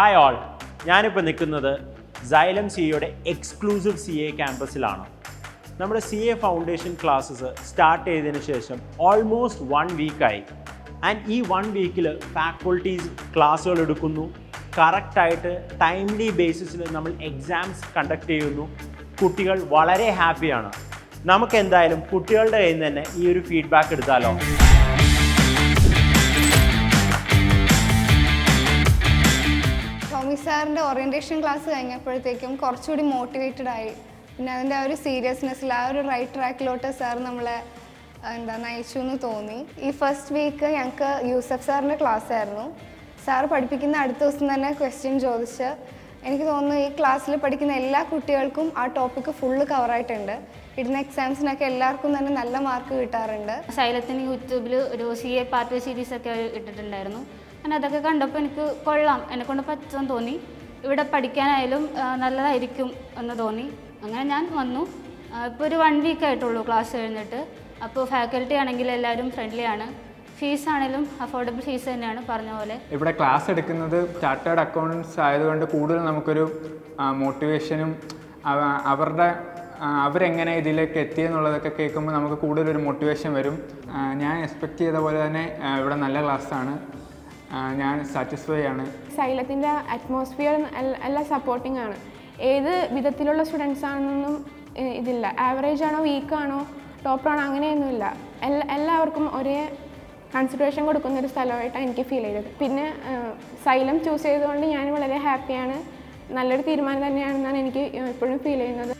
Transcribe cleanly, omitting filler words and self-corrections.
Hi all, ഞാനിപ്പോൾ നിൽക്കുന്നത് xylem സിയുടെ എക്സ്ക്ലൂസീവ് CA ക്യാമ്പസിലാണ്. നമ്മുടെ CA ഫൗണ്ടേഷൻ ക്ലാസ്സസ് സ്റ്റാർട്ട് ചെയ്തതിന് ശേഷം ഓൾമോസ്റ്റ് 1 വീക്കായി. ആൻഡ് ഈ 1 വീക്കിൽ ഫാക്കൾട്ടീസ് ക്ലാസ്സുകൾ എടുക്കുന്നു, കറക്റ്റായിട്ട് ടൈംലി ബേസിസിൽ നമ്മൾ എക്സാംസ് കണ്ടക്ട് ചെയ്യുന്നു. കുട്ടികൾ വളരെ ഹാപ്പിയാണ്. നമുക്ക് എന്തായാലും കുട്ടികളുടെ കയ്യിൽ നിന്ന് തന്നെ ഈ ഒരു ഫീഡ്ബാക്ക് എടുത്താലോ? ടോമി സാറിൻ്റെ ഓറിയൻറ്റേഷൻ ക്ലാസ് കഴിഞ്ഞപ്പോഴത്തേക്കും കുറച്ചുകൂടി മോട്ടിവേറ്റഡ് ആയി. പിന്നെ അതിൻ്റെ ആ ഒരു സീരിയസ്നെസ്സിൽ ആ ഒരു റൈറ്റ് ട്രാക്കിലോട്ട് സാർ നമ്മളെ നയിച്ചു എന്ന് തോന്നി. ഈ ഫസ്റ്റ് വീക്ക് ഞങ്ങൾക്ക് യൂസഫ് സാറിൻ്റെ ക്ലാസ് ആയിരുന്നു. സാർ പഠിപ്പിക്കുന്ന അടുത്ത ദിവസം തന്നെ ക്വസ്റ്റ്യൻ ചോദിച്ച് എനിക്ക് തോന്നുന്നു ഈ ക്ലാസ്സിൽ പഠിക്കുന്ന എല്ലാ കുട്ടികൾക്കും ആ ടോപ്പിക്ക് ഫുള്ള് കവറായിട്ടുണ്ട്. ഇടുന്ന എക്സാംസിനൊക്കെ എല്ലാവർക്കും തന്നെ നല്ല മാർക്ക് കിട്ടാറുണ്ട്. സൈലത്തിന് യൂട്യൂബിൽ ഒരു CA പാർട്ട് സീരീസൊക്കെ ഇട്ടിട്ടുണ്ടായിരുന്നു. അങ്ങനെ അതൊക്കെ കണ്ടപ്പോൾ എനിക്ക് കൊള്ളാം, എന്നെക്കൊണ്ട് പറ്റുമെന്ന് തോന്നി. ഇവിടെ പഠിക്കാനായാലും നല്ലതായിരിക്കും എന്ന് തോന്നി. അങ്ങനെ ഞാൻ വന്നു. ഇപ്പോൾ ഒരു 1 വീക്കായിട്ടുള്ളൂ ക്ലാസ് കഴിഞ്ഞിട്ട്. അപ്പോൾ ഫാക്കൽറ്റി ആണെങ്കിൽ എല്ലാവരും ഫ്രണ്ട്ലിയാണ്. ഫീസ് ആണെങ്കിലും അഫോർഡബിൾ ഫീസ് തന്നെയാണ് പറഞ്ഞ പോലെ. ഇവിടെ ക്ലാസ് എടുക്കുന്നത് ചാർട്ടേഡ് അക്കൗണ്ടൻസ് ആയതുകൊണ്ട് കൂടുതൽ നമുക്കൊരു മോട്ടിവേഷനും അവരെങ്ങനെ ഇതിലേക്ക് എത്തിയെന്നുള്ളതൊക്കെ കേൾക്കുമ്പോൾ നമുക്ക് കൂടുതലൊരു മോട്ടിവേഷൻ വരും. ഞാൻ എക്സ്പെക്റ്റ് ചെയ്ത പോലെ തന്നെ ഇവിടെ നല്ല ക്ലാസ്സാണ്. ഞാൻ സാറ്റിസ്ഫൈ ആണ്. സൈലത്തിൻ്റെ അറ്റ്മോസ്ഫിയർ എല്ലാം സപ്പോർട്ടിംഗ് ആണ്. ഏത് വിധത്തിലുള്ള സ്റ്റുഡൻസ് ആണെന്നൊന്നും ഇതില്ല. ആവറേജ് ആണോ, വീക്കാണോ, ടോപ്പറാണോ, അങ്ങനെയൊന്നുമില്ല. എല്ലാവർക്കും ഒരേ കൺസിഡറേഷൻ കൊടുക്കുന്ന ഒരു സ്ഥലമായിട്ടാണ് എനിക്ക് ഫീൽ ചെയ്തത്. പിന്നെ സൈലം ചൂസ് ചെയ്തുകൊണ്ട് ഞാൻ വളരെ ഹാപ്പിയാണ്. നല്ലൊരു തീരുമാനം തന്നെയാണെന്നാണ് എനിക്ക് എപ്പോഴും ഫീൽ ചെയ്യുന്നത്.